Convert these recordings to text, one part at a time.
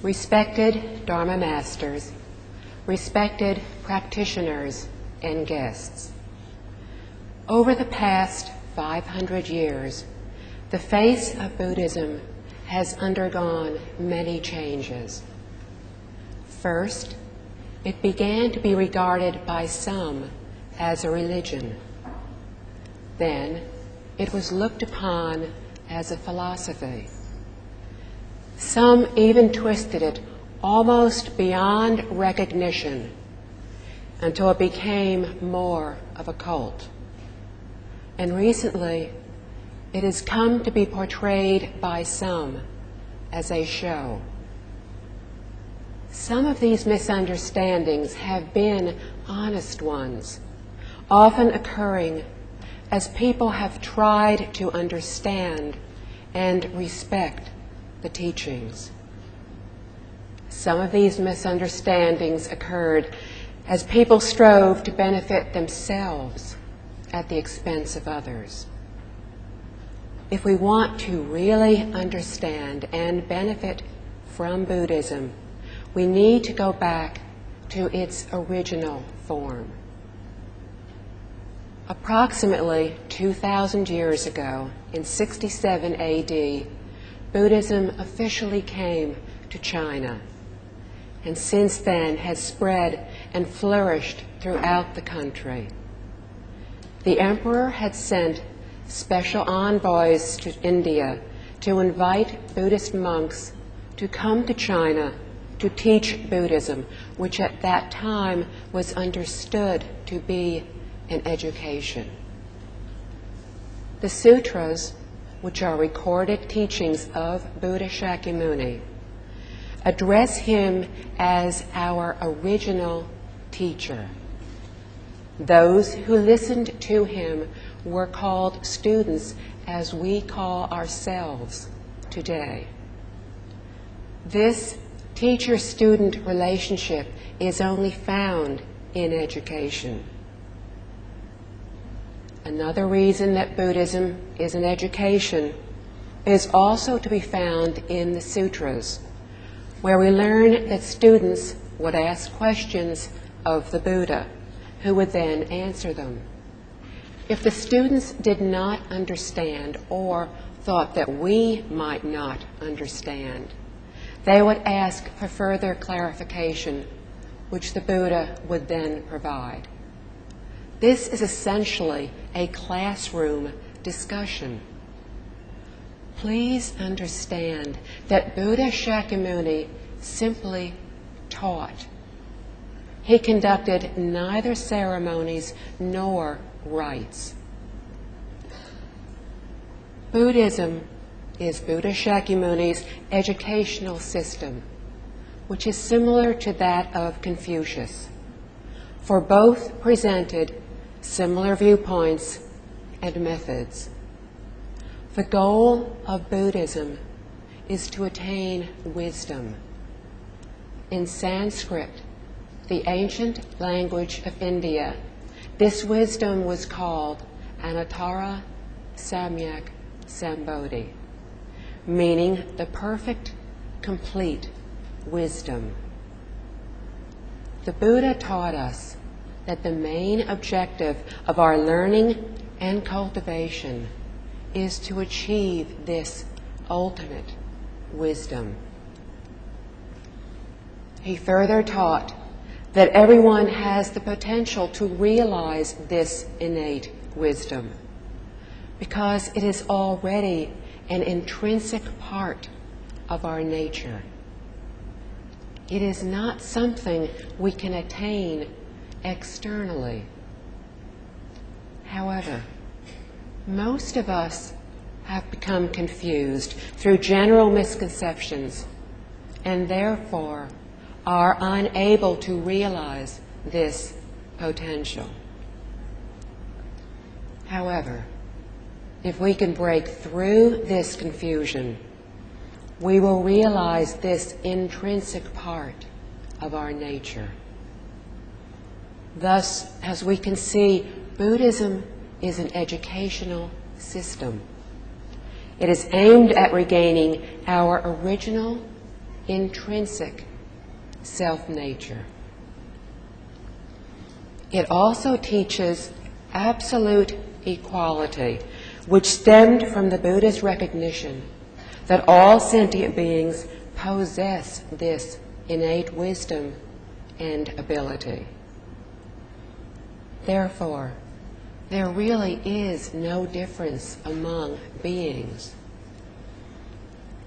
Respected Dharma Masters, respected practitioners and guests, over the past 500 years, the face of Buddhism has undergone many changes. First, it began to be regarded by some as a religion. Then, it was looked upon as a philosophy. Some even twisted it almost beyond recognition until it became more of a cult. And recently, it has come to be portrayed by some as a show. Some of these misunderstandings have been honest ones, often occurring as people have tried to understand and respect the teachings. Some of these misunderstandings occurred as people strove to benefit themselves at the expense of others. If we want to really understand and benefit from Buddhism, we need to go back to its original form. Approximately 2,000 years ago, in 67 AD, Buddhism officially came to China, and since then has spread and flourished throughout the country. The emperor had sent special envoys to India to invite Buddhist monks to come to China to teach Buddhism, which at that time was understood to be an education. The sutras, which are recorded teachings of Buddha Shakyamuni, address him as our original teacher. Those who listened to him were called students, as we call ourselves today. This teacher-student relationship is only found in education. Another reason that Buddhism is an education is also to be found in the sutras, where we learn that students would ask questions of the Buddha, who would then answer them. If the students did not understand or thought that we might not understand, they would ask for further clarification, which the Buddha would then provide. This is essentially a classroom discussion. Please understand that Buddha Shakyamuni simply taught. He conducted neither ceremonies nor rites. Buddhism is Buddha Shakyamuni's educational system, which is similar to that of Confucius, for both presented similar viewpoints and methods. The goal of Buddhism is to attain wisdom. In Sanskrit, the ancient language of India, this wisdom was called Anuttara Samyak Sambodhi, meaning the perfect, complete wisdom. The Buddha taught us that the main objective of our learning and cultivation is to achieve this ultimate wisdom. He further taught that everyone has the potential to realize this innate wisdom because it is already an intrinsic part of our nature. It is not something we can attain externally. However, most of us have become confused through general misconceptions and therefore are unable to realize this potential. However, if we can break through this confusion, we will realize this intrinsic part of our nature. Thus, as we can see, Buddhism is an educational system. It is aimed at regaining our original intrinsic self-nature. It also teaches absolute equality, which stemmed from the Buddha's recognition that all sentient beings possess this innate wisdom and ability. Therefore, there really is no difference among beings.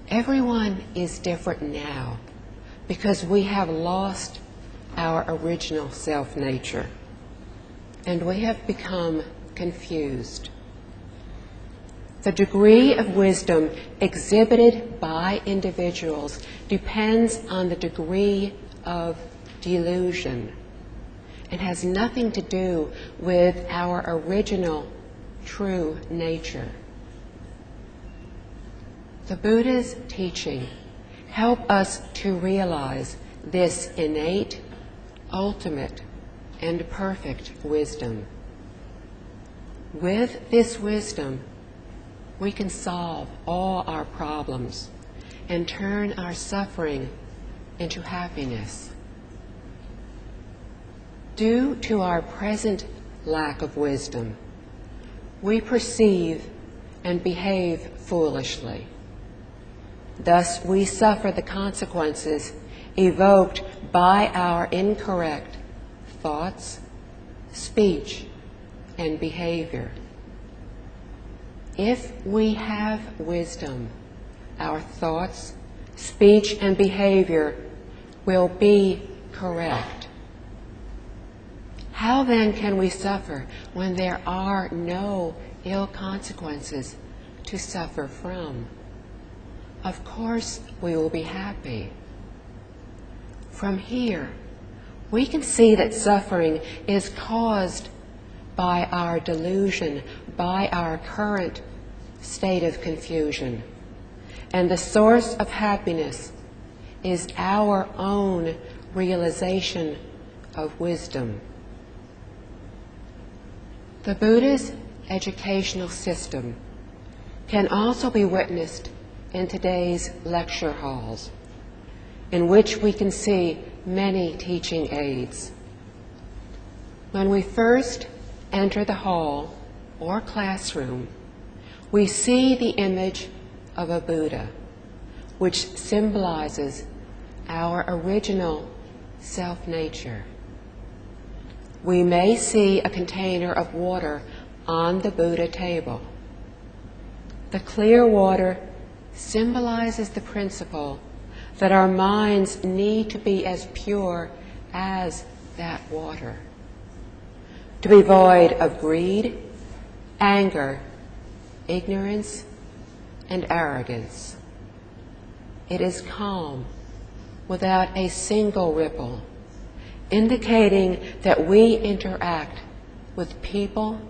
Everyone is different now because we have lost our original self-nature and we have become confused. The degree of wisdom exhibited by individuals depends on the degree of delusion and has nothing to do with our original true nature. The Buddha's teaching help us to realize this innate, ultimate, and perfect wisdom. With this wisdom, we can solve all our problems and turn our suffering into happiness. Due to our present lack of wisdom, we perceive and behave foolishly. Thus, we suffer the consequences evoked by our incorrect thoughts, speech, and behavior. If we have wisdom, our thoughts, speech, and behavior will be correct. How then can we suffer when there are no ill consequences to suffer from? Of course we will be happy. From here, we can see that suffering is caused by our delusion, by our current state of confusion. And the source of happiness is our own realization of wisdom. The Buddha's educational system can also be witnessed in today's lecture halls, in which we can see many teaching aids. When we first enter the hall or classroom, we see the image of a Buddha, which symbolizes our original self-nature. We may see a container of water on the Buddha table. The clear water symbolizes the principle that our minds need to be as pure as that water, to be void of greed, anger, ignorance, and arrogance. It is calm, without a single ripple, indicating that we interact with people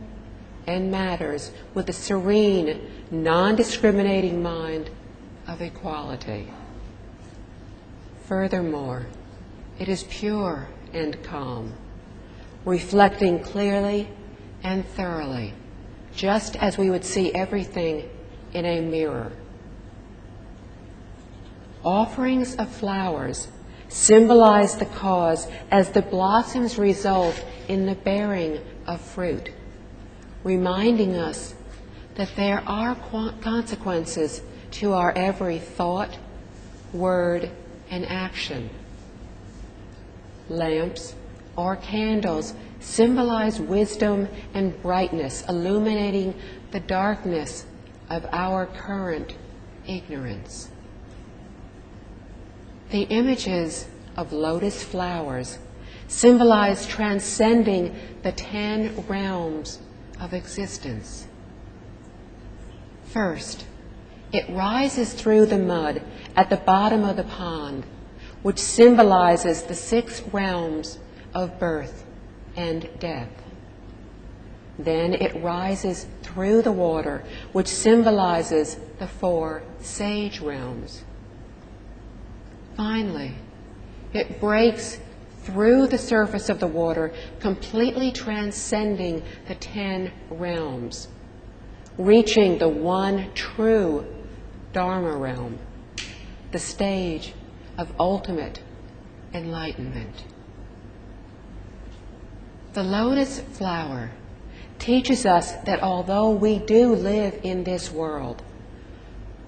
and matters with a serene, non-discriminating mind of equality. Furthermore, it is pure and calm, reflecting clearly and thoroughly, just as we would see everything in a mirror. Offerings of flowers symbolize the cause as the blossoms result in the bearing of fruit, reminding us that there are consequences to our every thought, word, and action. Lamps or candles symbolize wisdom and brightness, illuminating the darkness of our current ignorance. The images of lotus flowers symbolize transcending the 10 realms of existence. First, it rises through the mud at the bottom of the pond, which symbolizes the 6 realms of birth and death. Then it rises through the water, which symbolizes the 4 sage realms. Finally, it breaks through the surface of the water, completely transcending the 10 realms, reaching the one true Dharma realm, the stage of ultimate enlightenment. The lotus flower teaches us that although we do live in this world,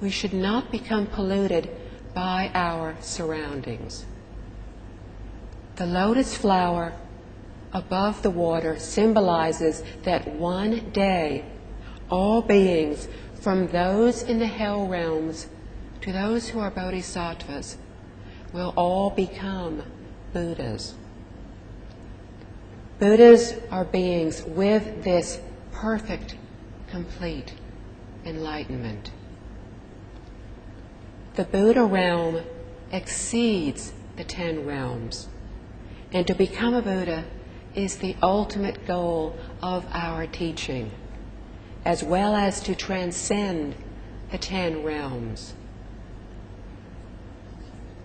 we should not become polluted by our surroundings. The lotus flower above the water symbolizes that one day all beings, from those in the hell realms to those who are bodhisattvas, will all become Buddhas. Buddhas are beings with this perfect, complete enlightenment. The Buddha realm exceeds the 10 realms, and to become a Buddha is the ultimate goal of our teaching, as well as to transcend the 10 realms.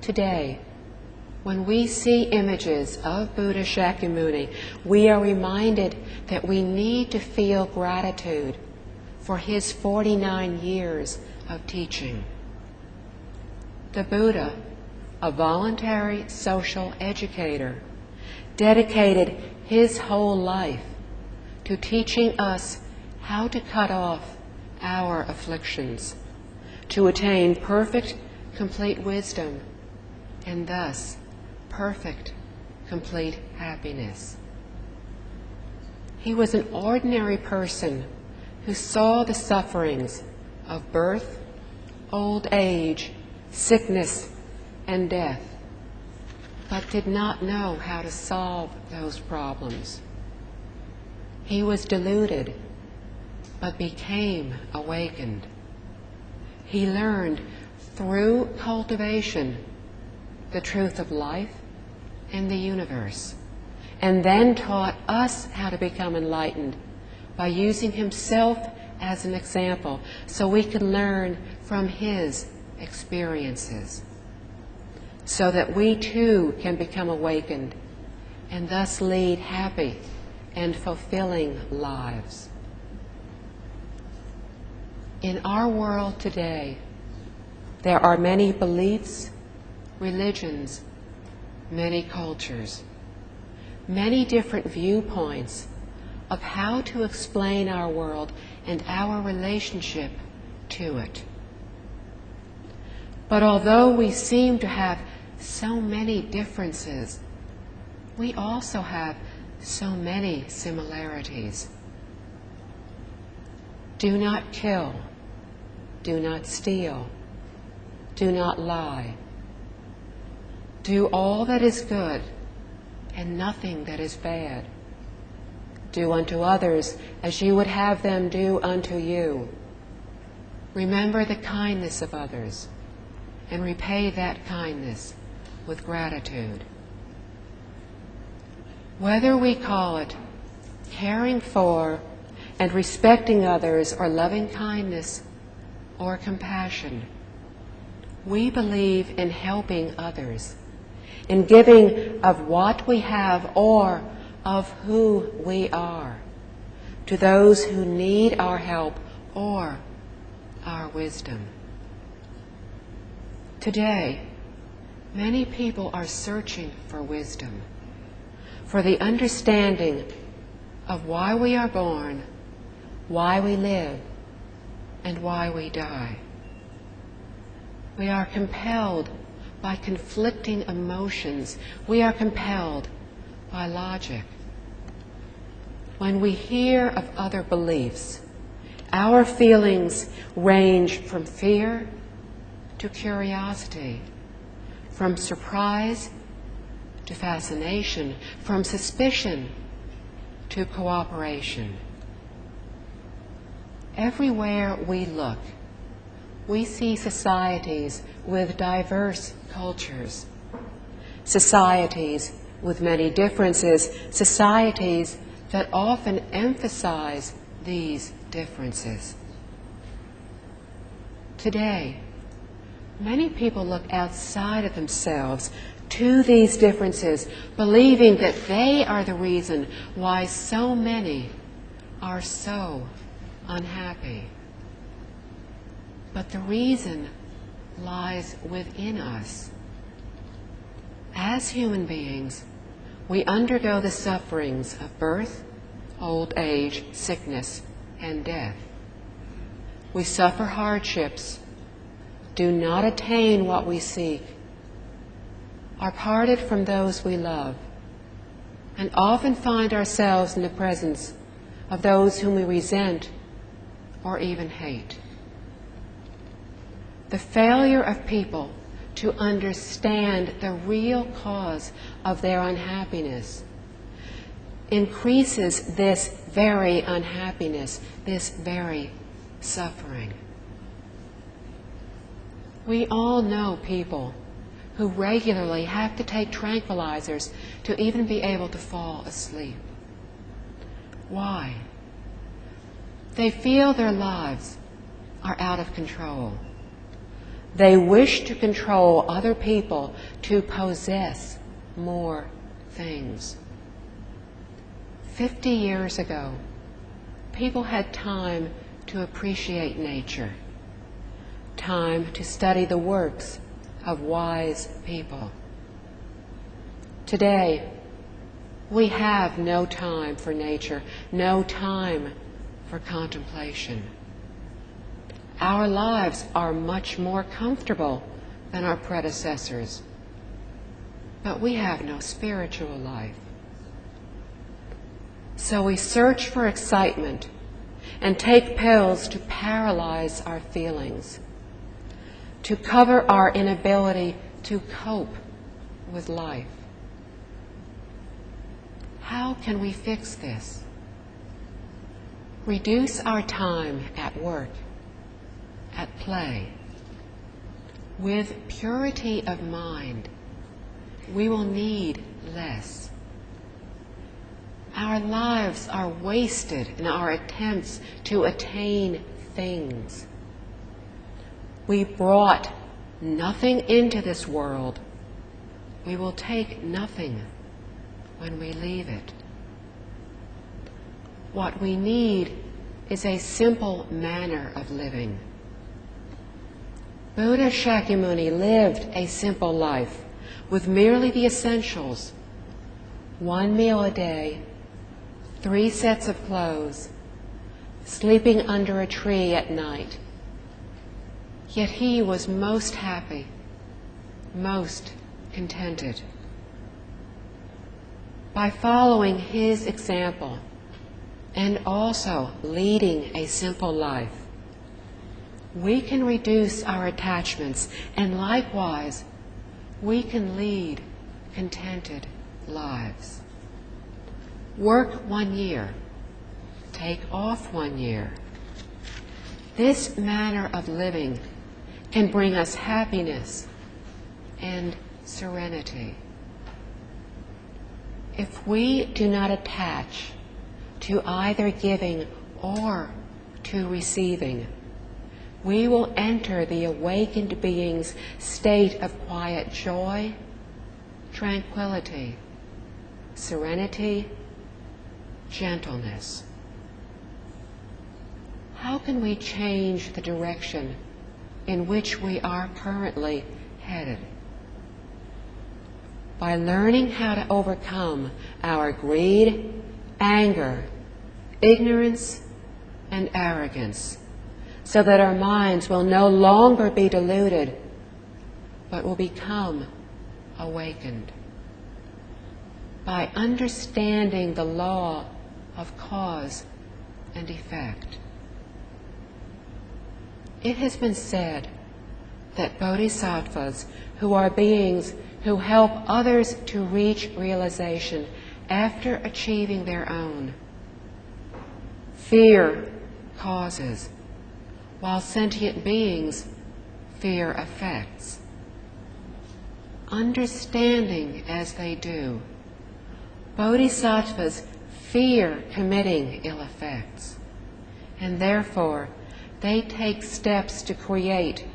Today, when we see images of Buddha Shakyamuni, we are reminded that we need to feel gratitude for his 49 years of teaching. The Buddha, a voluntary social educator, dedicated his whole life to teaching us how to cut off our afflictions, to attain perfect, complete wisdom, and thus perfect, complete happiness. He was an ordinary person who saw the sufferings of birth, old age, sickness, and death, but did not know how to solve those problems. He was deluded, but became awakened. He learned through cultivation the truth of life and the universe, and then taught us how to become enlightened by using himself as an example so we could learn from his experiences, so that we too can become awakened and thus lead happy and fulfilling lives. In our world today, there are many beliefs, religions, many cultures, many different viewpoints of how to explain our world and our relationship to it. But although we seem to have so many differences, we also have so many similarities. Do not kill. Do not steal. Do not lie. Do all that is good and nothing that is bad. Do unto others as you would have them do unto you. Remember the kindness of others and repay that kindness with gratitude. Whether we call it caring for and respecting others or loving kindness or compassion, we believe in helping others, in giving of what we have or of who we are to those who need our help or our wisdom. Today, many people are searching for wisdom, for the understanding of why we are born, why we live, and why we die. We are compelled by conflicting emotions. We are compelled by logic. When we hear of other beliefs, our feelings range from fear to curiosity, from surprise to fascination, from suspicion to cooperation. Everywhere we look, we see societies with diverse cultures, societies with many differences, societies that often emphasize these differences. Today, many people look outside of themselves to these differences, believing that they are the reason why so many are so unhappy. But the reason lies within us. As human beings, we undergo the sufferings of birth, old age, sickness, and death. We suffer hardships, do not attain what we seek, are parted from those we love, and often find ourselves in the presence of those whom we resent or even hate. The failure of people to understand the real cause of their unhappiness increases this very unhappiness, this very suffering. We all know people who regularly have to take tranquilizers to even be able to fall asleep. Why? They feel their lives are out of control. They wish to control other people to possess more things. 50 years ago, people had time to appreciate nature, time to study the works of wise people. Today, we have no time for nature, no time for contemplation. Our lives are much more comfortable than our predecessors, but we have no spiritual life. So we search for excitement and take pills to paralyze our feelings, to cover our inability to cope with life. How can we fix this? Reduce our time at work, at play. With purity of mind, we will need less. Our lives are wasted in our attempts to attain things. We brought nothing into this world. We will take nothing when we leave it. What we need is a simple manner of living. Buddha Shakyamuni lived a simple life with merely the essentials: 1 meal a day, 3 sets of clothes, sleeping under a tree at night. Yet he was most happy, most contented. By following his example and also leading a simple life, we can reduce our attachments, and likewise, we can lead contented lives. Work 1 year, take off 1 year. This manner of living can bring us happiness and serenity. If we do not attach to either giving or to receiving, we will enter the awakened being's state of quiet joy, tranquility, serenity, gentleness. How can we change the direction in which we are currently headed? By learning how to overcome our greed, anger, ignorance, and arrogance, so that our minds will no longer be deluded, but will become awakened. By understanding the law of cause and effect. It has been said that bodhisattvas, who are beings who help others to reach realization after achieving their own, fear causes, while sentient beings fear affects. Understanding as they do, bodhisattvas fear committing ill effects, and therefore they take steps to create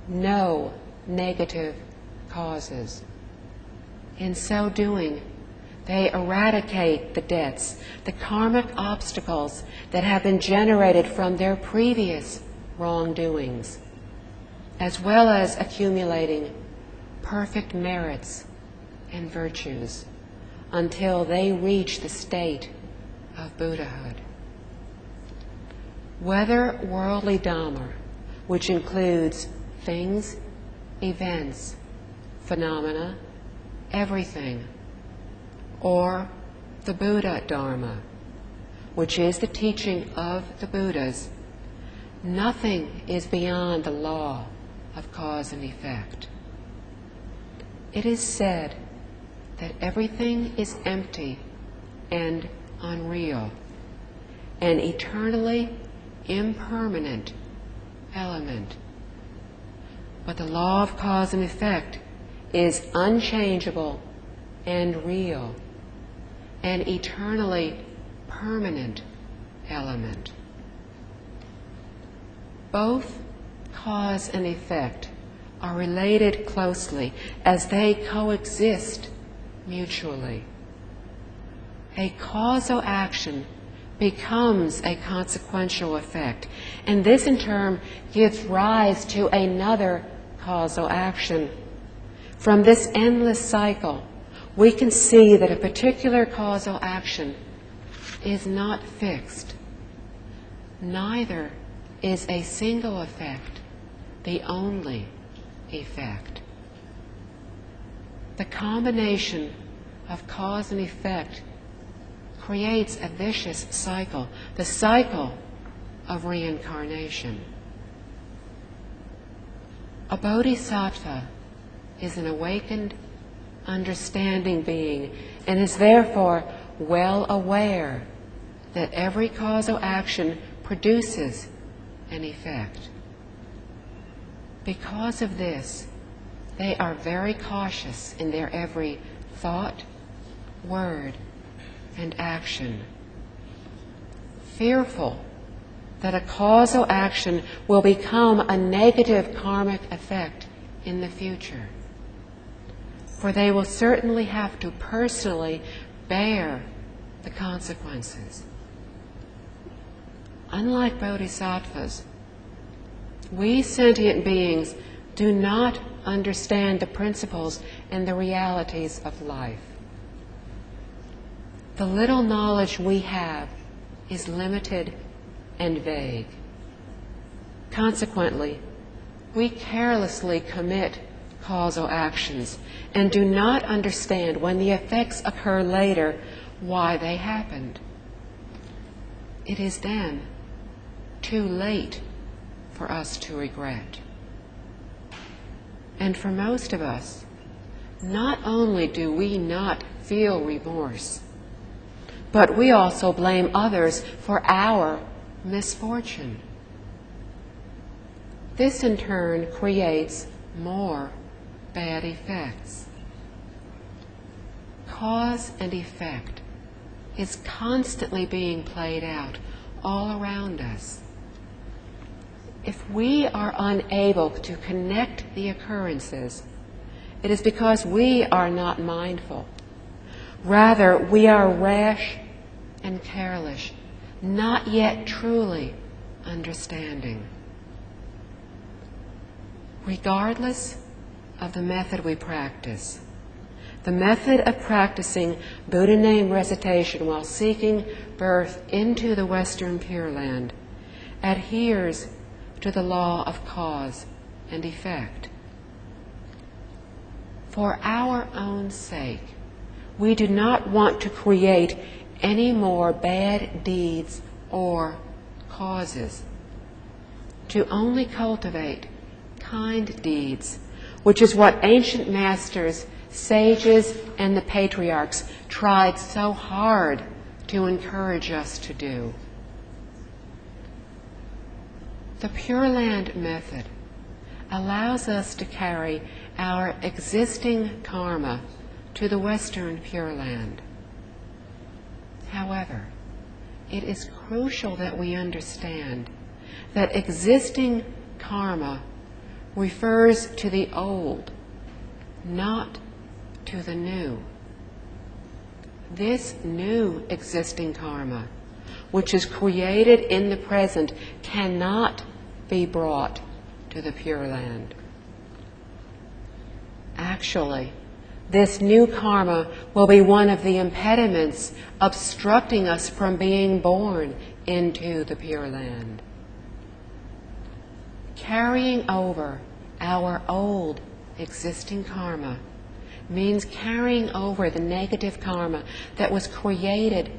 no negative causes. In so doing, they eradicate the debts, the karmic obstacles that have been generated from their previous wrongdoings, as well as accumulating perfect merits and virtues until they reach the state of Buddhahood. Whether worldly Dhamma, which includes things, events, phenomena, everything, or the Buddha Dharma, which is the teaching of the Buddhas, nothing is beyond the law of cause and effect. It is said that everything is empty and unreal, an eternally impermanent element. But the law of cause and effect is unchangeable and real, an eternally permanent element. Both cause and effect are related closely as they coexist mutually. A causal action becomes a consequential effect, and this in turn gives rise to another causal action. From this endless cycle, we can see that a particular causal action is not fixed. Neither is a single effect the only effect. The combination of cause and effect creates a vicious cycle, the cycle of reincarnation. A bodhisattva is an awakened, understanding being and is therefore well aware that every causal action produces an effect. Because of this, they are very cautious in their every thought, word, and action, fearful that a causal action will become a negative karmic effect in the future. For they will certainly have to personally bear the consequences. Unlike bodhisattvas, we sentient beings do not understand the principles and the realities of life. The little knowledge we have is limited and vague. Consequently, we carelessly commit causal actions and do not understand when the effects occur later why they happened. It is then too late for us to regret. And for most of us, not only do we not feel remorse, but we also blame others for our misfortune. This in turn creates more bad effects. Cause and effect is constantly being played out all around us. If we are unable to connect the occurrences, it is because we are not mindful. Rather, we are rash and careless, not yet truly understanding. Regardless of the method we practice, the method of practicing Buddha name recitation while seeking birth into the Western Pure Land adheres to the law of cause and effect. For our own sake, we do not want to create any more bad deeds or causes, to only cultivate kind deeds, which is what ancient masters, sages, and the patriarchs tried so hard to encourage us to do. The Pure Land method allows us to carry our existing karma to the Western Pure Land. However, it is crucial that we understand that existing karma refers to the old, not to the new. This new existing karma, which is created in the present, cannot be brought to the Pure Land. Actually, this new karma will be one of the impediments obstructing us from being born into the Pure Land. Carrying over our old existing karma means carrying over the negative karma that was created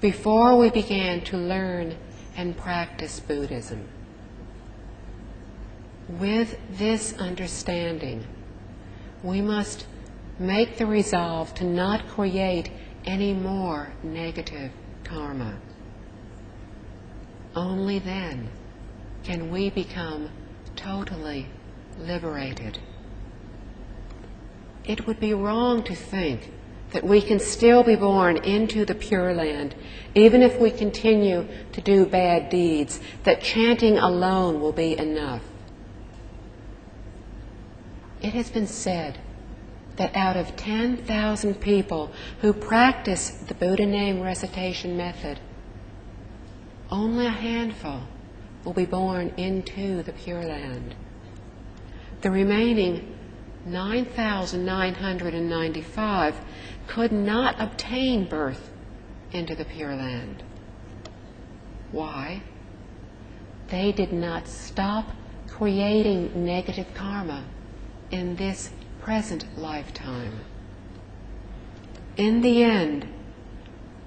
before we began to learn and practice Buddhism. With this understanding, we must make the resolve to not create any more negative karma. Only then can we become totally liberated. It would be wrong to think that we can still be born into the Pure Land, even if we continue to do bad deeds, that chanting alone will be enough. It has been said that out of 10,000 people who practice the Buddha name recitation method, only a handful will be born into the Pure Land. The remaining 9,995 could not obtain birth into the Pure Land. Why? They did not stop creating negative karma in this present lifetime. In the end,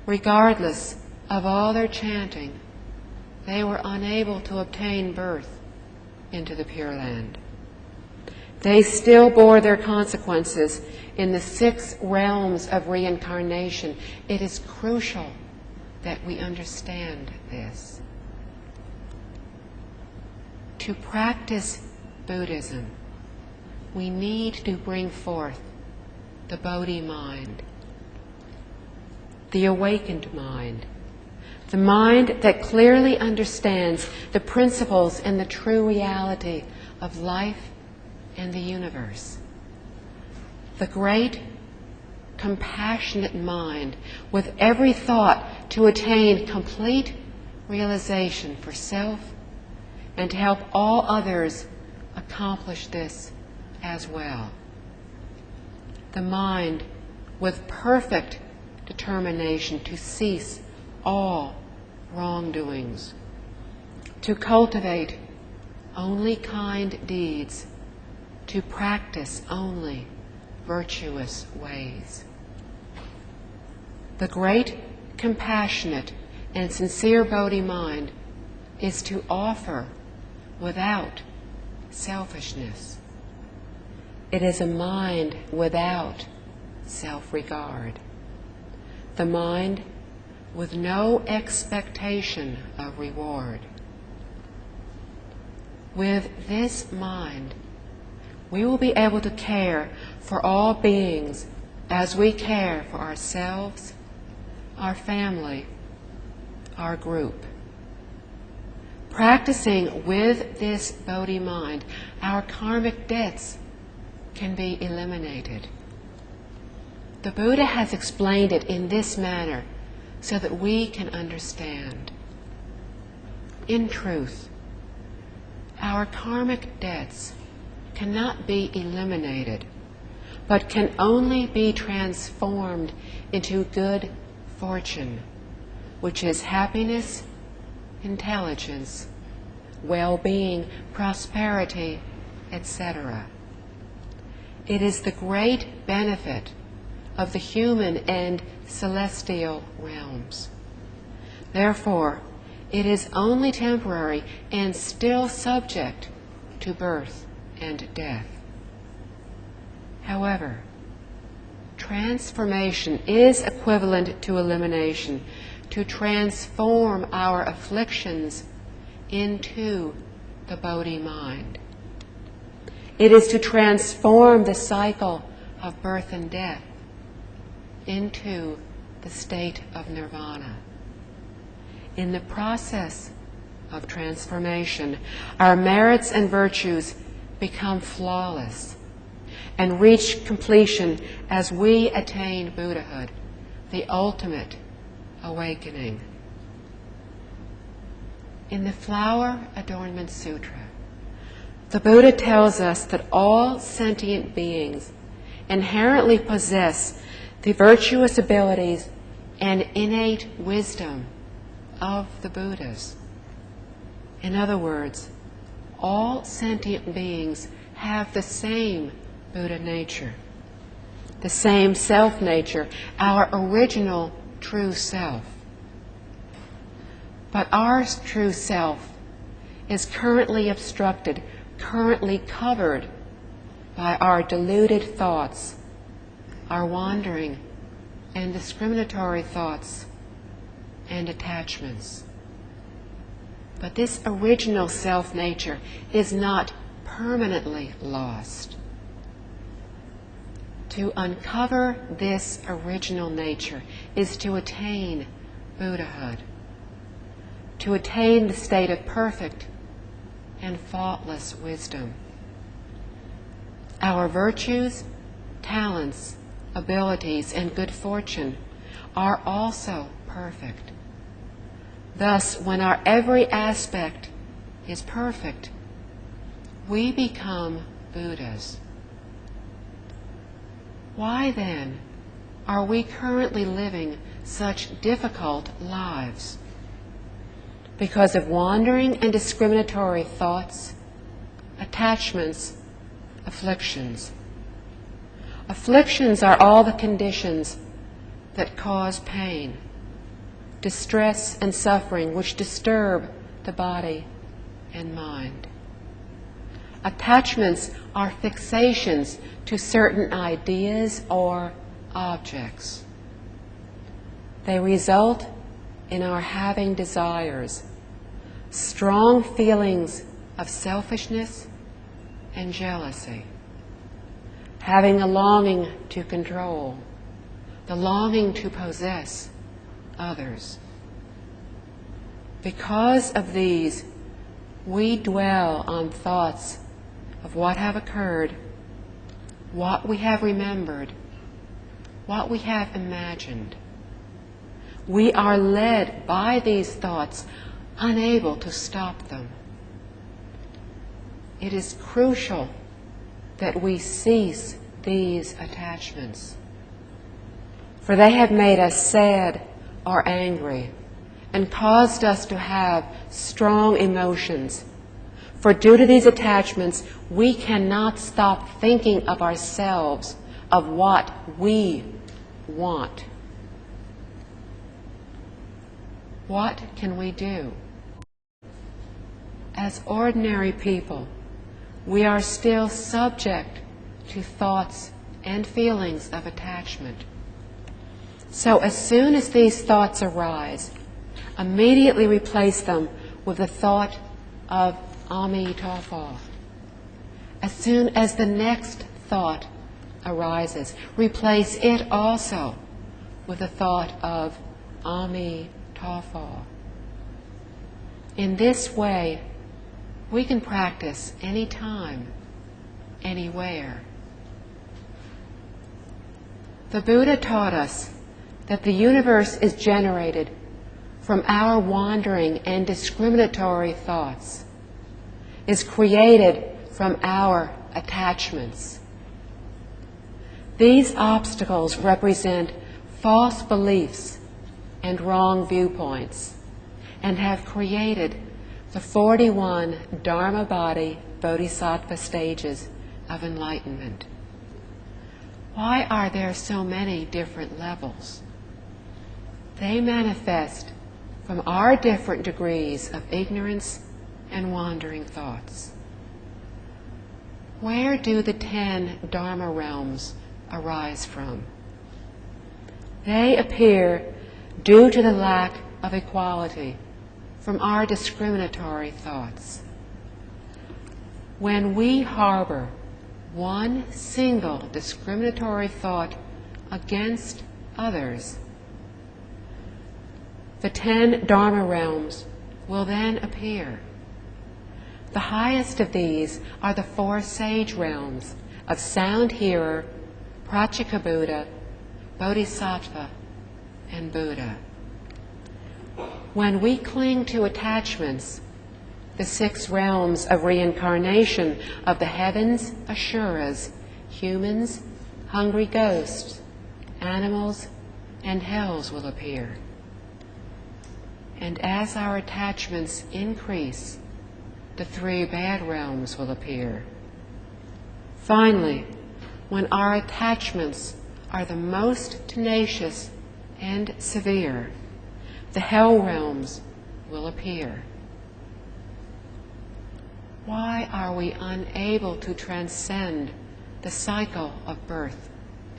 regardless of all their chanting, they were unable to obtain birth into the Pure Land. They still bore their consequences in the 6 realms of reincarnation. It is crucial that we understand this. To practice Buddhism, we need to bring forth the Bodhi mind, the awakened mind, the mind that clearly understands the principles and the true reality of life and the universe. The great, compassionate mind with every thought to attain complete realization for self and to help all others accomplish this as well. The mind with perfect determination to cease all wrongdoings, to cultivate only kind deeds, to practice only virtuous ways. The great, compassionate, and sincere Bodhi mind is to offer without selfishness. It is a mind without self-regard. The mind with no expectation of reward. With this mind, we will be able to care for all beings as we care for ourselves, our family, our group. Practicing with this Bodhi mind, our karmic debts can be eliminated. The Buddha has explained it in this manner so that we can understand. In truth, our karmic debts cannot be eliminated, but can only be transformed into good fortune, which is happiness, intelligence, well-being, prosperity, etc. It is the great benefit of the human and celestial realms. Therefore, it is only temporary and still subject to birth and death. However, transformation is equivalent to elimination, to transform our afflictions into the Bodhi mind. It is to transform the cycle of birth and death into the state of nirvana. In the process of transformation, our merits and virtues become flawless and reach completion as we attain Buddhahood, the ultimate awakening. In the Flower Adornment Sutra, the Buddha tells us that all sentient beings inherently possess the virtuous abilities and innate wisdom of the Buddhas. In other words, all sentient beings have the same Buddha nature, the same self-nature, our original true self. But our true self is currently obstructed, currently covered by our deluded thoughts, our wandering and discriminatory thoughts and attachments. But this original self-nature is not permanently lost. To uncover this original nature is to attain Buddhahood, to attain the state of perfect and faultless wisdom. Our virtues, talents, abilities, and good fortune are also perfect. Thus, when our every aspect is perfect, we become Buddhas. Why then are we currently living such difficult lives? Because of wandering and discriminatory thoughts, attachments, afflictions. Afflictions are all the conditions that cause pain, distress and suffering which disturb the body and mind. Attachments are fixations to certain ideas or objects. They result in our having desires, strong feelings of selfishness and jealousy, having a longing to control, the longing to possess others. Because of these, we dwell on thoughts of what have occurred, what we have remembered, what we have imagined. We are led by these thoughts, unable to stop them. It is crucial that we cease these attachments, for they have made us sad or angry and caused us to have strong emotions. For due to these attachments, we cannot stop thinking of ourselves, of what we want. What can we do? As ordinary people, we are still subject to thoughts and feelings of attachment. So as soon as these thoughts arise, immediately replace them with the thought of Amitabha. As soon as the next thought arises, replace it also with the thought of Amitabha. In this way, we can practice anytime, anywhere. The Buddha taught us that the universe is generated from our wandering and discriminatory thoughts, is created from our attachments. These obstacles represent false beliefs and wrong viewpoints and have created the 41 Dharma body bodhisattva stages of enlightenment. Why are there so many different levels? They manifest from our different degrees of ignorance and wandering thoughts. Where do the 10 Dharma realms arise from? They appear due to the lack of equality from our discriminatory thoughts. When we harbor one single discriminatory thought against others, the 10 Dharma realms will then appear. The highest of these are the 4 sage realms of sound hearer, Pratyeka Buddha, Bodhisattva, and Buddha. When we cling to attachments, the 6 realms of reincarnation of the heavens, Asuras, humans, hungry ghosts, animals, and hells will appear. And as our attachments increase, the three bad realms will appear. Finally, when our attachments are the most tenacious and severe, the hell realms will appear. Why are we unable to transcend the cycle of birth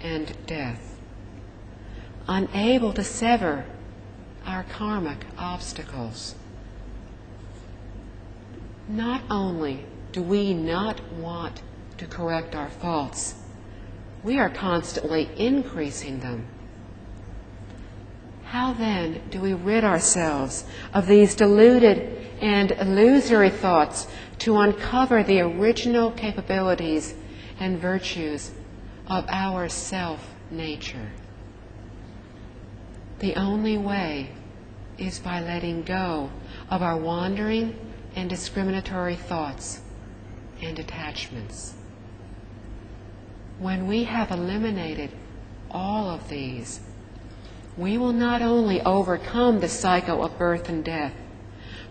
and death? Unable to sever our karmic obstacles? Not only do we not want to correct our faults, we are constantly increasing them. How then do we rid ourselves of these deluded and illusory thoughts to uncover the original capabilities and virtues of our self-nature? The only way is by letting go of our wandering and discriminatory thoughts and attachments. When we have eliminated all of these, we will not only overcome the cycle of birth and death,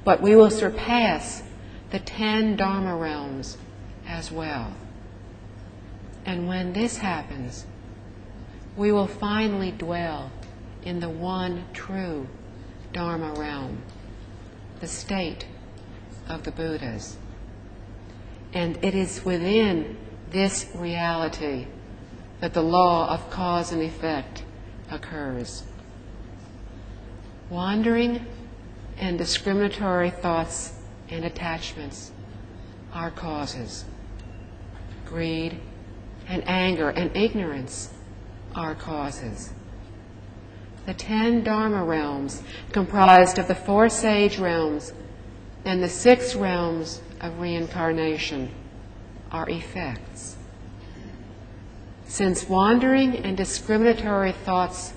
but we will surpass the 10 Dharma realms as well. And when this happens, we will finally dwell in the one true Dharma realm, the state of the Buddhas. And it is within this reality that the law of cause and effect occurs. Wandering and discriminatory thoughts and attachments are causes. Greed and anger and ignorance are causes. The 10 Dharma realms, comprised of the 4 sage realms and the 6 realms of reincarnation, are effects. Since wandering and discriminatory thoughts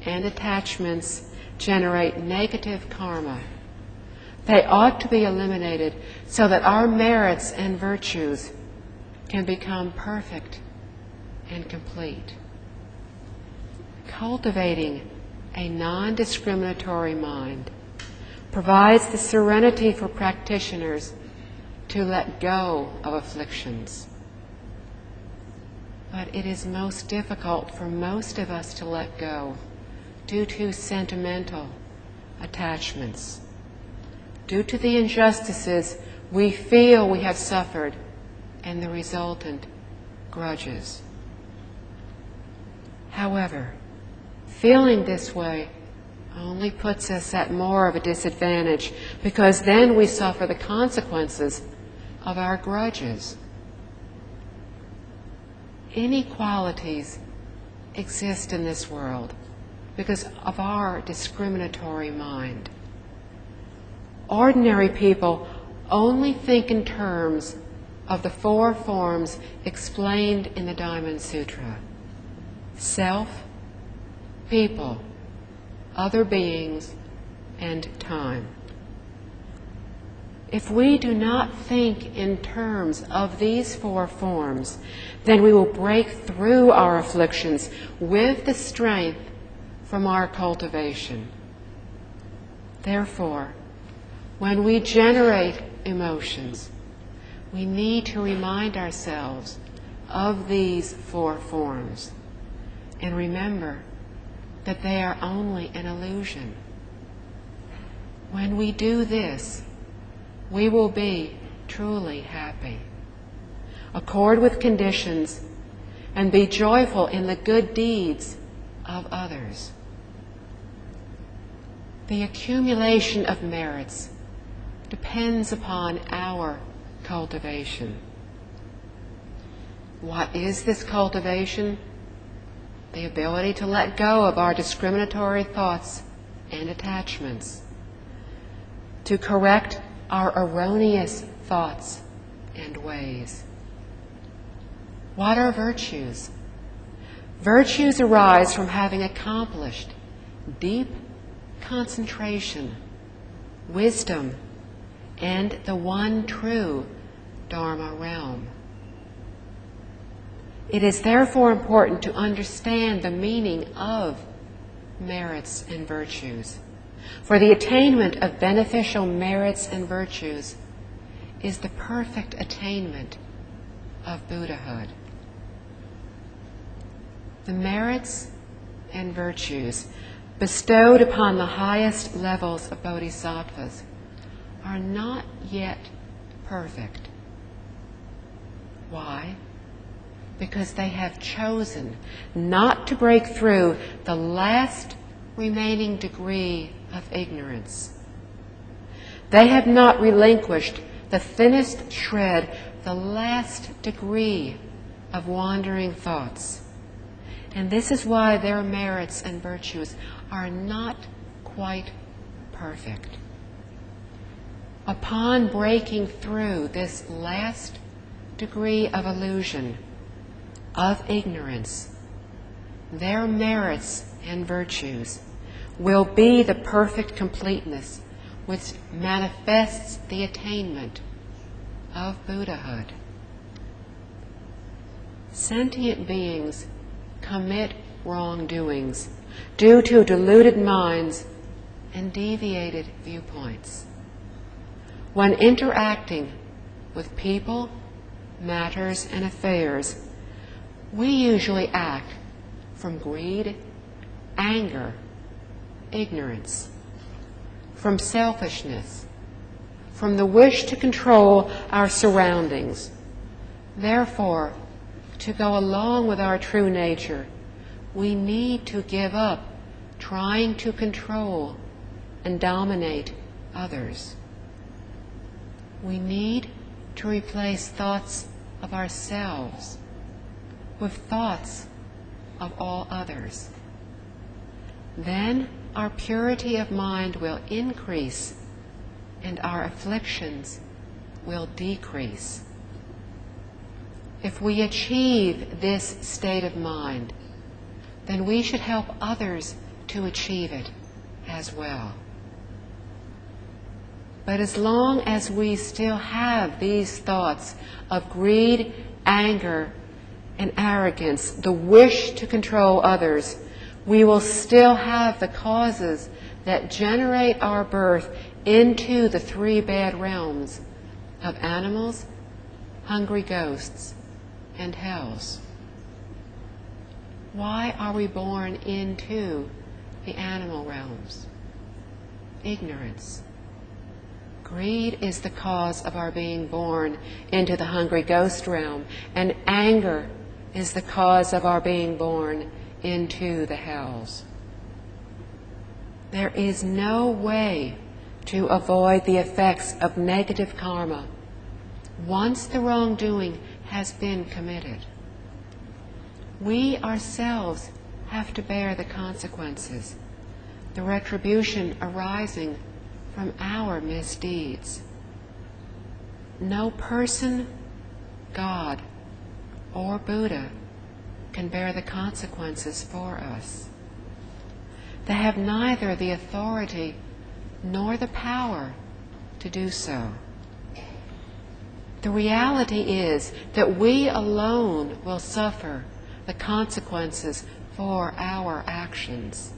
and attachments generate negative karma, they ought to be eliminated so that our merits and virtues can become perfect and complete. Cultivating a non-discriminatory mind provides the serenity for practitioners to let go of afflictions. But it is most difficult for most of us to let go due to sentimental attachments, due to the injustices we feel we have suffered and the resultant grudges. However, feeling this way only puts us at more of a disadvantage, because then we suffer the consequences of our grudges. Inequalities exist in this world because of our discriminatory mind. Ordinary people only think in terms of the 4 forms explained in the Diamond Sutra: self, people, other beings, and time. If we do not think in terms of these 4 forms, then we will break through our afflictions with the strength from our cultivation. Therefore, when we generate emotions, we need to remind ourselves of these 4 forms and remember that they are only an illusion. When we do this, we will be truly happy. Accord with conditions and be joyful in the good deeds of others. The accumulation of merits depends upon our cultivation. What is this cultivation? The ability to let go of our discriminatory thoughts and attachments, to correct our erroneous thoughts and ways. What are virtues? Virtues arise from having accomplished deep concentration, wisdom, and the one true Dharma realm. It is therefore important to understand the meaning of merits and virtues. For the attainment of beneficial merits and virtues is the perfect attainment of Buddhahood. The merits and virtues bestowed upon the highest levels of bodhisattvas are not yet perfect. Why? Because they have chosen not to break through the last remaining degree of ignorance. They have not relinquished the thinnest shred, the last degree of wandering thoughts. And this is why their merits and virtues are not quite perfect. Upon breaking through this last degree of illusion, of ignorance, their merits and virtues will be the perfect completeness which manifests the attainment of Buddhahood. Sentient beings commit wrongdoings due to deluded minds and deviated viewpoints. When interacting with people, matters, and affairs, we usually act from greed, anger, ignorance, from selfishness, from the wish to control our surroundings. Therefore, to go along with our true nature, we need to give up trying to control and dominate others. We need to replace thoughts of ourselves with thoughts of all others. Then our purity of mind will increase and our afflictions will decrease. If we achieve this state of mind, then we should help others to achieve it as well. But as long as we still have these thoughts of greed, anger, and arrogance, the wish to control others, we will still have the causes that generate our birth into the three bad realms of animals, hungry ghosts, and hells. Why are we born into the animal realms? Ignorance. Greed is the cause of our being born into the hungry ghost realm, and anger is the cause of our being born into the hells. There is no way to avoid the effects of negative karma once the wrongdoing has been committed. We ourselves have to bear the consequences, the retribution arising from our misdeeds. No person, God, or Buddha can bear the consequences for us. They have neither the authority nor the power to do so. The reality is that we alone will suffer the consequences for our actions.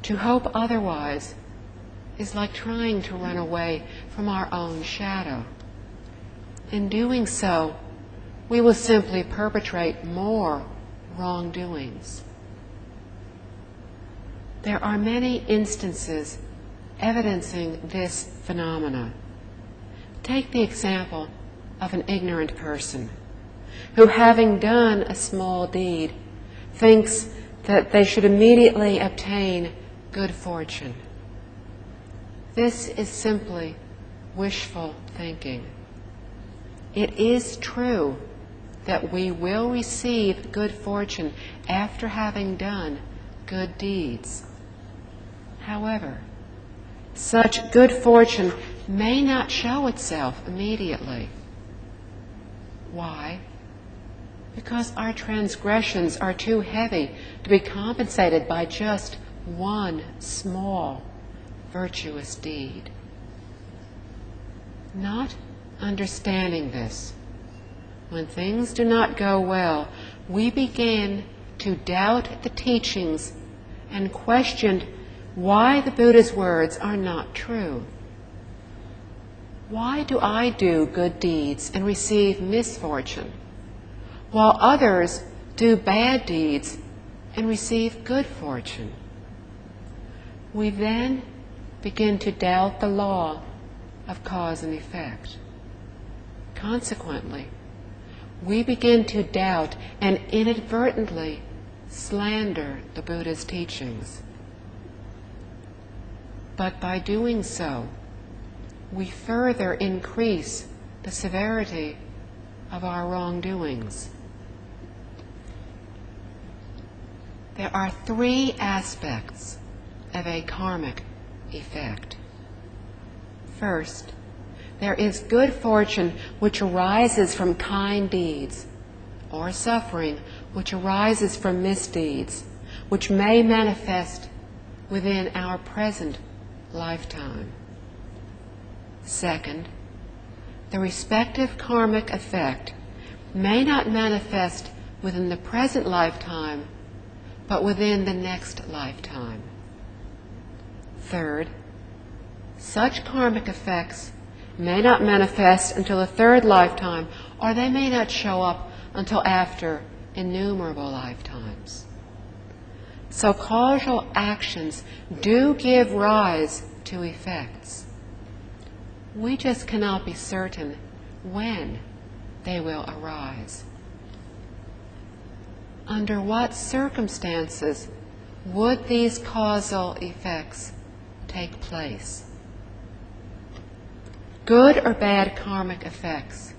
To hope otherwise is like trying to run away from our own shadow. In doing so, we will simply perpetrate more wrongdoings. There are many instances evidencing this phenomena. Take the example of an ignorant person who, having done a small deed, thinks that they should immediately obtain good fortune. This is simply wishful thinking. It is true that we will receive good fortune after having done good deeds. However, such good fortune may not show itself immediately. Why? Because our transgressions are too heavy to be compensated by just one small virtuous deed. Not understanding this, when things do not go well, we begin to doubt the teachings and question why the Buddha's words are not true. Why do I do good deeds and receive misfortune, while others do bad deeds and receive good fortune? We then begin to doubt the law of cause and effect. Consequently, we begin to doubt and inadvertently slander the Buddha's teachings. But by doing so, we further increase the severity of our wrongdoings. There are three aspects of a karmic effect. First, there is good fortune which arises from kind deeds, or suffering which arises from misdeeds, which may manifest within our present lifetime. Second, the respective karmic effect may not manifest within the present lifetime, but within the next lifetime. Third, such karmic effects may not manifest until the third lifetime, or they may not show up until after innumerable lifetimes. So causal actions do give rise to effects. We just cannot be certain when they will arise. Under what circumstances would these causal effects take place? Good or bad karmic effects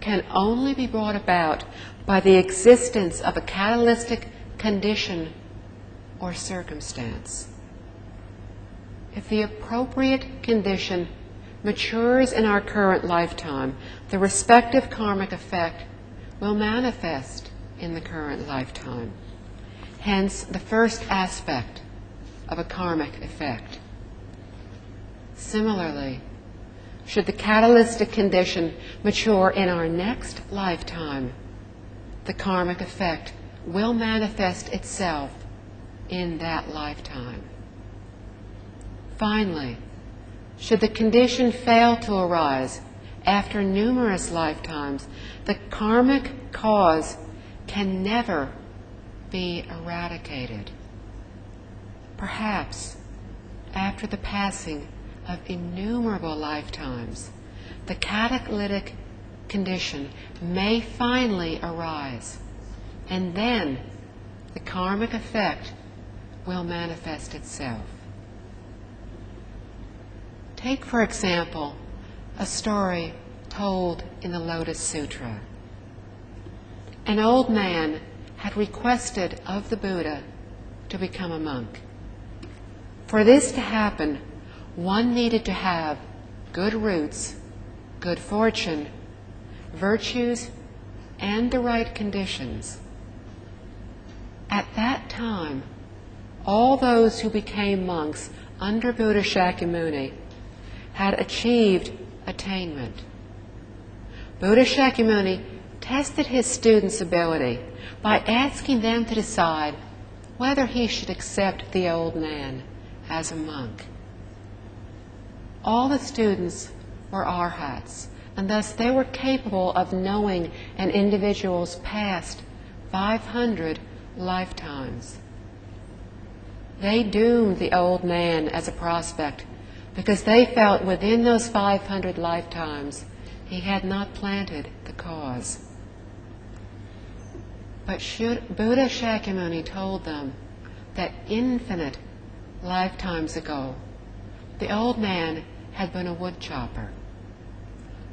can only be brought about by the existence of a catalytic condition or circumstance. If the appropriate condition matures in our current lifetime, the respective karmic effect will manifest in the current lifetime. Hence, the first aspect of a karmic effect. Similarly, should the catalytic condition mature in our next lifetime, the karmic effect will manifest itself in that lifetime. Finally, should the condition fail to arise after numerous lifetimes, the karmic cause can never be eradicated. Perhaps after the passing of innumerable lifetimes, the catalytic condition may finally arise, and then the karmic effect will manifest itself. Take, for example, a story told in the Lotus Sutra. An old man had requested of the Buddha to become a monk. For this to happen, one needed to have good roots, good fortune, virtues, and the right conditions. At that time, all those who became monks under Buddha Shakyamuni had achieved attainment. Buddha Shakyamuni tested his students' ability by asking them to decide whether he should accept the old man as a monk. All the students were arhats, and thus they were capable of knowing an individual's past 500 lifetimes. They doomed the old man as a prospect because they felt within those 500 lifetimes he had not planted the cause. But Buddha Shakyamuni told them that infinite lifetimes ago, the old man had been a wood chopper.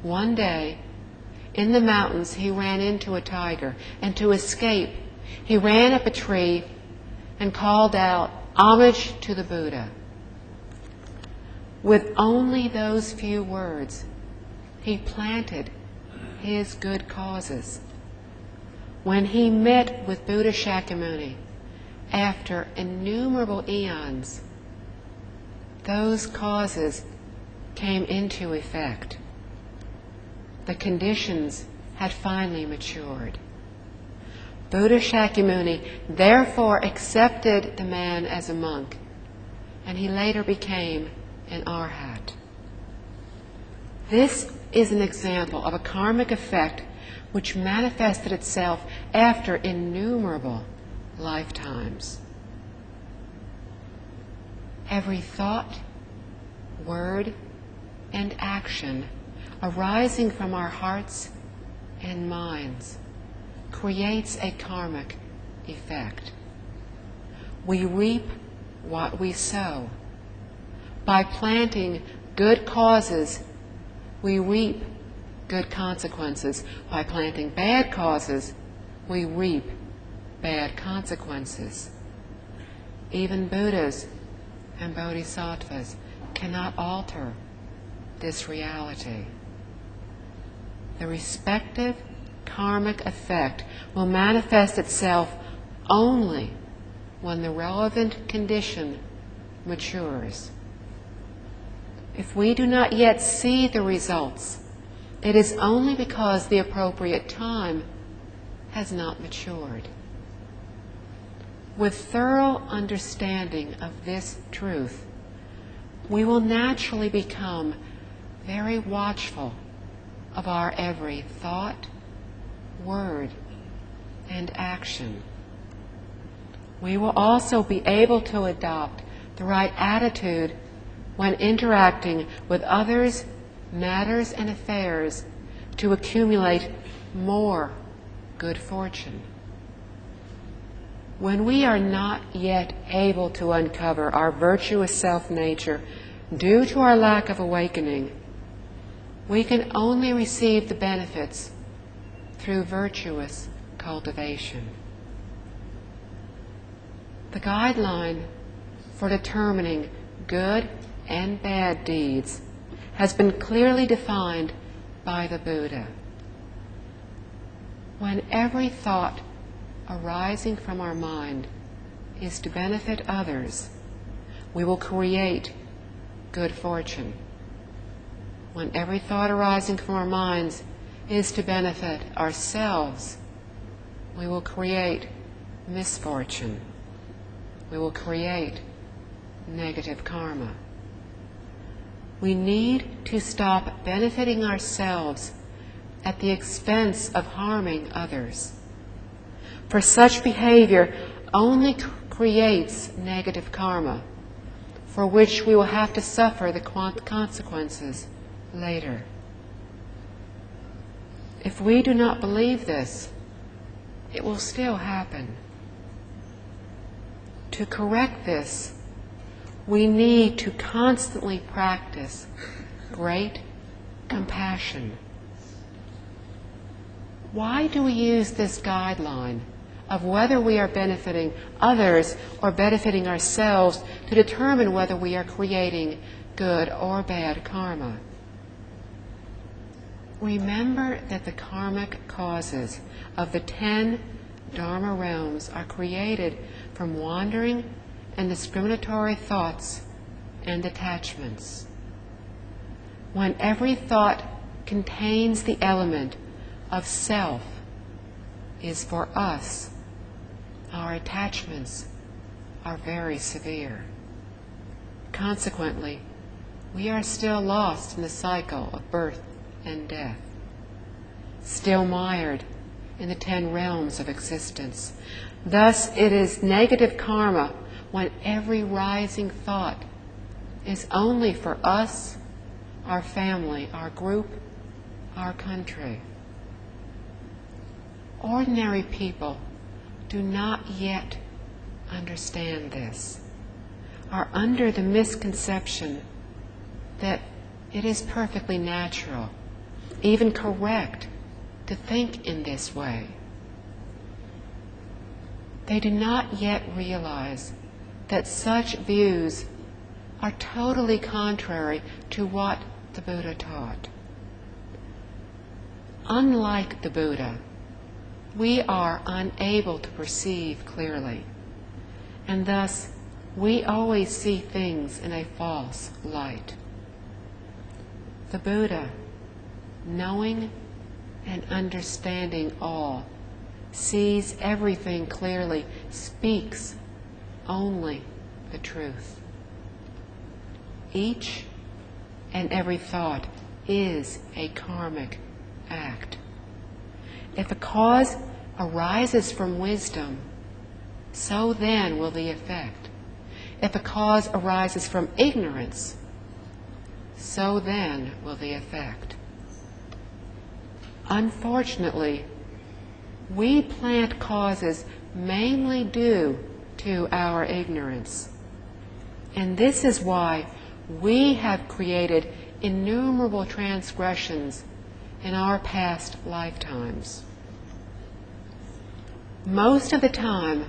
One day, in the mountains, he ran into a tiger, and to escape, he ran up a tree and called out, "Homage to the Buddha." With only those few words, he planted his good causes. When he met with Buddha Shakyamuni, after innumerable eons, those causes came into effect. The conditions had finally matured. Buddha Shakyamuni therefore accepted the man as a monk, and he later became an arhat. This is an example of a karmic effect which manifested itself after innumerable lifetimes. Every thought, word, and action arising from our hearts and minds creates a karmic effect. We reap what we sow. By planting good causes, we reap good consequences. By planting bad causes, we reap bad consequences. Even Buddhas and Bodhisattvas cannot alter this reality. The respective karmic effect will manifest itself only when the relevant condition matures. If we do not yet see the results, it is only because the appropriate time has not matured. With thorough understanding of this truth, we will naturally become very watchful of our every thought, word, and action. We will also be able to adopt the right attitude when interacting with others, matters, and affairs to accumulate more good fortune. When we are not yet able to uncover our virtuous self-nature due to our lack of awakening, we can only receive the benefits through virtuous cultivation. The guideline for determining good and bad deeds has been clearly defined by the Buddha. When every thought arising from our mind is to benefit others, we will create good fortune. When every thought arising from our minds is to benefit ourselves, we will create misfortune. We will create negative karma. We need to stop benefiting ourselves at the expense of harming others. For such behavior only creates negative karma, for which we will have to suffer the consequences later. If we do not believe this, it will still happen. To correct this, we need to constantly practice great compassion. Why do we use this guideline of whether we are benefiting others or benefiting ourselves to determine whether we are creating good or bad karma? Remember that the karmic causes of the 10 Dharma realms are created from wandering and discriminatory thoughts and attachments. When every thought contains the element of self is for us, our attachments are very severe. Consequently, we are still lost in the cycle of birth and death, still mired in the 10 realms of existence. Thus, it is negative karma when every rising thought is only for us, our family, our group, our country. Ordinary people do not yet understand this, are under the misconception that it is perfectly natural, even correct, to think in this way. They do not yet realize that such views are totally contrary to what the Buddha taught. Unlike the Buddha, we are unable to perceive clearly, and thus we always see things in a false light. The Buddha, knowing and understanding all, sees everything clearly, speaks only the truth. Each and every thought is a karmic act. If a cause arises from wisdom, so then will the effect. If a cause arises from ignorance, so then will the effect. Unfortunately, we plant causes mainly due to our ignorance. And this is why we have created innumerable transgressions in our past lifetimes. Most of the time,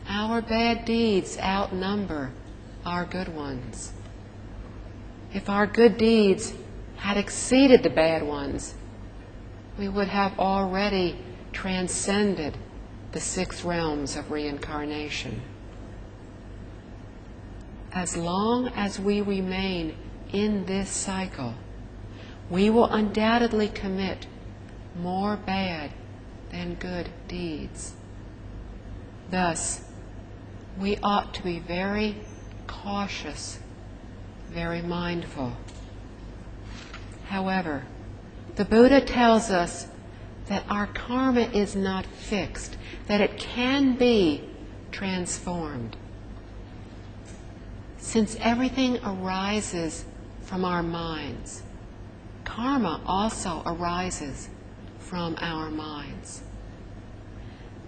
our bad deeds outnumber our good ones. If our good deeds had exceeded the bad ones, we would have already transcended the 6 realms of reincarnation. As long as we remain in this cycle, we will undoubtedly commit more bad than good deeds. Thus, we ought to be very cautious, very mindful. However, the Buddha tells us that our karma is not fixed, that it can be transformed. Since everything arises from our minds, karma also arises from our minds.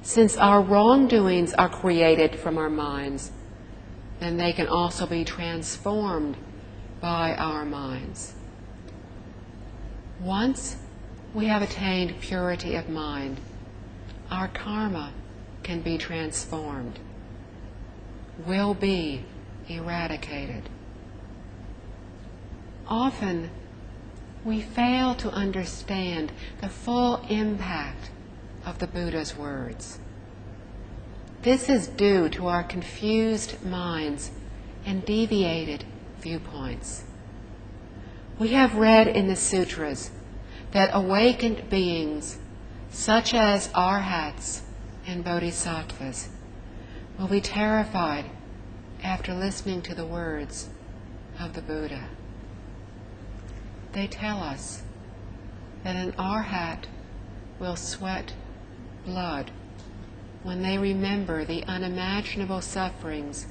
Since our wrongdoings are created from our minds, then they can also be transformed by our minds. Once we have attained purity of mind, our karma can be transformed, will be eradicated. Often, we fail to understand the full impact of the Buddha's words. This is due to our confused minds and deviated viewpoints. We have read in the sutras that awakened beings, such as arhats and bodhisattvas, will be terrified after listening to the words of the Buddha. They tell us that an arhat will sweat blood when they remember the unimaginable sufferings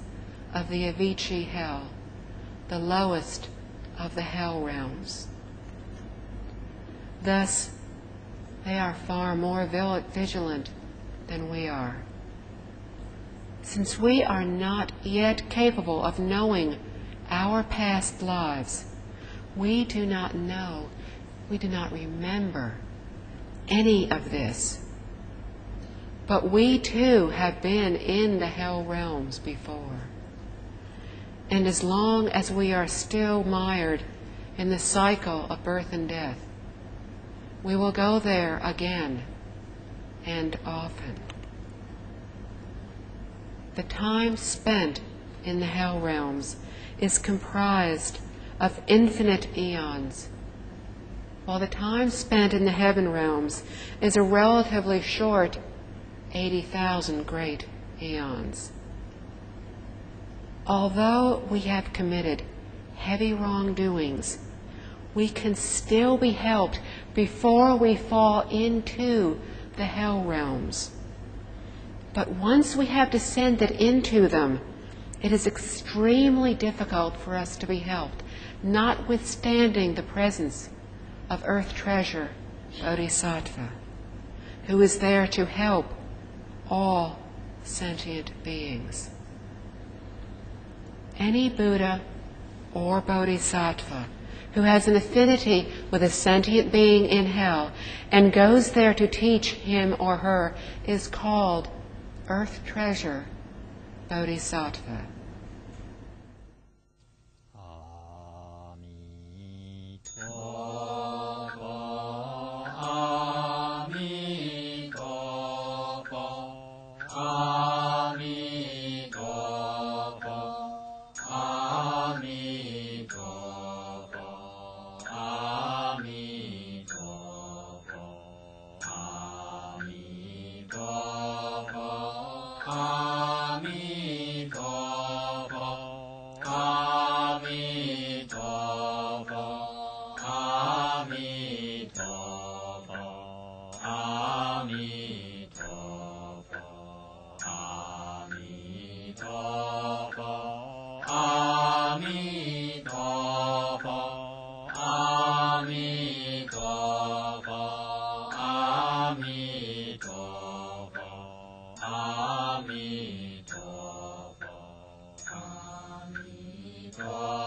of the Avicii hell, the lowest of the hell realms. Thus, they are far more vigilant than we are. Since we are not yet capable of knowing our past lives, we do not know, we do not remember any of this. But we too have been in the hell realms before. And as long as we are still mired in the cycle of birth and death, we will go there again and often. The time spent in the hell realms is comprised of infinite eons, while the time spent in the heaven realms is a relatively short 80,000 great eons. Although we have committed heavy wrongdoings, we can still be helped before we fall into the hell realms. But once we have descended into them, it is extremely difficult for us to be helped, notwithstanding the presence of Earth Treasure Bodhisattva, who is there to help all sentient beings. Any Buddha or Bodhisattva who has an affinity with a sentient being in hell and goes there to teach him or her is called Earth Treasure Bodhisattva. 阿弥陀佛，阿弥陀佛，阿弥陀佛，阿弥陀佛，阿弥陀佛，阿弥陀佛，阿弥陀佛，阿弥陀佛，阿弥陀佛，阿弥陀佛。